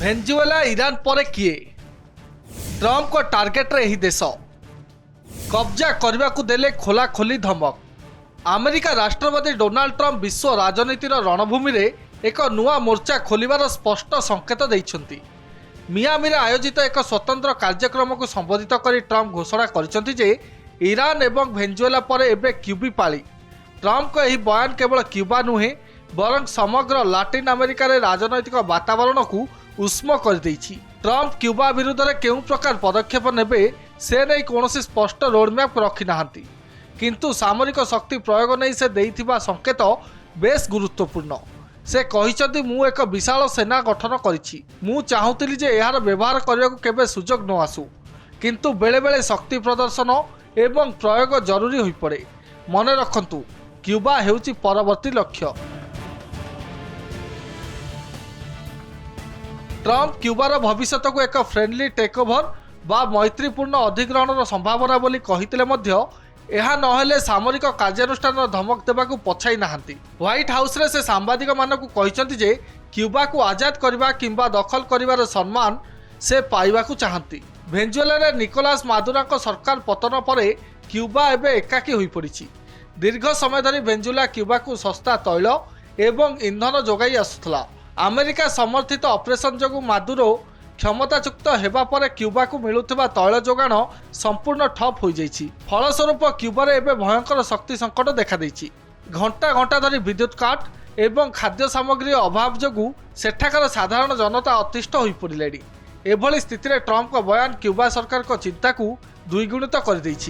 Venezuela Iran ପରେ କିଏ? ଟ୍ରମ୍ପଙ୍କ ଟାର୍ଗେଟରେ ଏହି ଦେଶ କବ୍ଜା କରିବାକୁ ଦେଲେ ଖୋଲାଖୋଲି ଧମକ। ଆମେରିକା ରାଷ୍ଟ୍ରପତି ଡୋନାଲ୍ଡ ଟ୍ରମ୍ପ ବିଶ୍ୱ ରାଜନୀତିର ରଣଭୂମିରେ ଏକ ନୂଆ ମୋର୍ଚ୍ଚା ଖୋଲିବାର ସ୍ପଷ୍ଟ ସଂକେତ ଦେଇଛନ୍ତି। ମିଆମିରେ ଆୟୋଜିତ ଏକ ସ୍ୱତନ୍ତ୍ର କାର୍ଯ୍ୟକ୍ରମକୁ ସମ୍ବୋଧିତ କରି ଟ୍ରମ୍ପ ଘୋଷଣା କରିଛନ୍ତି ଯେ ଇରାନ ଏବଂ ଭେନେଜୁଏଲା ପରେ ଏବେ କ୍ୟୁବା ପାଳି। ଟ୍ରମ୍ପଙ୍କ ଏହି ବୟାନ କେବଳ କ୍ୟୁବା ନୁହେଁ ବରଂ ସମଗ୍ର ଲାଟିନ୍ ଆମେରିକାରେ ରାଜନୈତିକ ବାତାବରଣକୁ ଉଷ୍ମ କରିଦେଇଛି। ଟ୍ରମ୍ପ କ୍ୟୁବା ବିରୁଦ୍ଧରେ କେଉଁ ପ୍ରକାର ପଦକ୍ଷେପ ନେବେ ସେ ନେଇ କୌଣସି ସ୍ପଷ୍ଟ ରୋଡମ୍ୟାପ୍ ରଖିନାହାନ୍ତି, କିନ୍ତୁ ସାମରିକ ଶକ୍ତି ପ୍ରୟୋଗ ନେଇ ସେ ଦେଇଥିବା ସଂକେତ ବେଶ୍ ଗୁରୁତ୍ୱପୂର୍ଣ୍ଣ। ସେ କହିଛନ୍ତି, ମୁଁ ଏକ ବିଶାଳ ସେନା ଗଠନ କରିଛି। ମୁଁ ଚାହୁଁଥିଲି ଯେ ଏହାର ବ୍ୟବହାର କରିବାକୁ କେବେ ସୁଯୋଗ ନ ଆସୁ, କିନ୍ତୁ ବେଳେବେଳେ ଶକ୍ତି ପ୍ରଦର୍ଶନ ଏବଂ ପ୍ରୟୋଗ ଜରୁରୀ ହୋଇପଡ଼େ। ମନେ ରଖନ୍ତୁ, କ୍ୟୁବା ହେଉଛି ପରବର୍ତ୍ତୀ ଲକ୍ଷ୍ୟ। ଟ୍ରମ୍ପ କ୍ୟୁବାର ଭବିଷ୍ୟତକୁ ଏକ ଫ୍ରେଣ୍ଡଲି ଟେକ୍ଓଭର ବା ମୈତ୍ରୀପୂର୍ଣ୍ଣ ଅଧିଗ୍ରହଣର ସମ୍ଭାବନା ବୋଲି କହିଥିଲେ ମଧ୍ୟ ଏହା ନହେଲେ ସାମରିକ କାର୍ଯ୍ୟାନୁଷ୍ଠାନର ଧମକ ଦେବାକୁ ପଛାଇ ନାହାନ୍ତି। ହ୍ୱାଇଟ୍ ହାଉସ୍ରେ ସେ ସାମ୍ବାଦିକମାନଙ୍କୁ କହିଛନ୍ତି ଯେ କ୍ୟୁବାକୁ ଆଜାଦ କରିବା କିମ୍ବା ଦଖଲ କରିବାର ସମ୍ମାନ ସେ ପାଇବାକୁ ଚାହାନ୍ତି। ଭେନେଜୁଏଲାରେ ନିକୋଲାସ ମାଦୁରୋଙ୍କ ସରକାର ପତନ ପରେ କ୍ୟୁବା ଏବେ ଏକାକୀ ହୋଇପଡ଼ିଛି। ଦୀର୍ଘ ସମୟ ଧରି ଭେନେଜୁଏଲା କ୍ୟୁବାକୁ ଶସ୍ତା ତୈଳ ଏବଂ ଇନ୍ଧନ ଯୋଗାଇ ଆସୁଥିଲା। ଆମେରିକା ସମର୍ଥିତ ଅପରେସନ୍ ଯୋଗୁଁ ମାଦୁରୋ କ୍ଷମତାଚ୍ୟୁତ ହେବା ପରେ କ୍ୟୁବାକୁ ମିଳୁଥିବା ତୈଳ ଯୋଗାଣ ସମ୍ପୂର୍ଣ୍ଣ ଠପ୍ ହୋଇଯାଇଛି। ଫଳସ୍ୱରୂପ କ୍ୟୁବାରେ ଏବେ ଭୟଙ୍କର ଶକ୍ତି ସଙ୍କଟ ଦେଖାଦେଇଛି। ଘଣ୍ଟା ଘଣ୍ଟା ଧରି ବିଦ୍ୟୁତ୍ କାଟ ଏବଂ ଖାଦ୍ୟ ସାମଗ୍ରୀର ଅଭାବ ଯୋଗୁଁ ସେଠାକାର ସାଧାରଣ ଜନତା ଅତିଷ୍ଠ ହୋଇପଡ଼ିଲେଣି। ଏଭଳି ସ୍ଥିତିରେ ଟ୍ରମ୍ପଙ୍କ ବୟାନ କ୍ୟୁବା ସରକାରଙ୍କ ଚିନ୍ତାକୁ ଦ୍ୱିଗୁଣିତ କରିଦେଇଛି।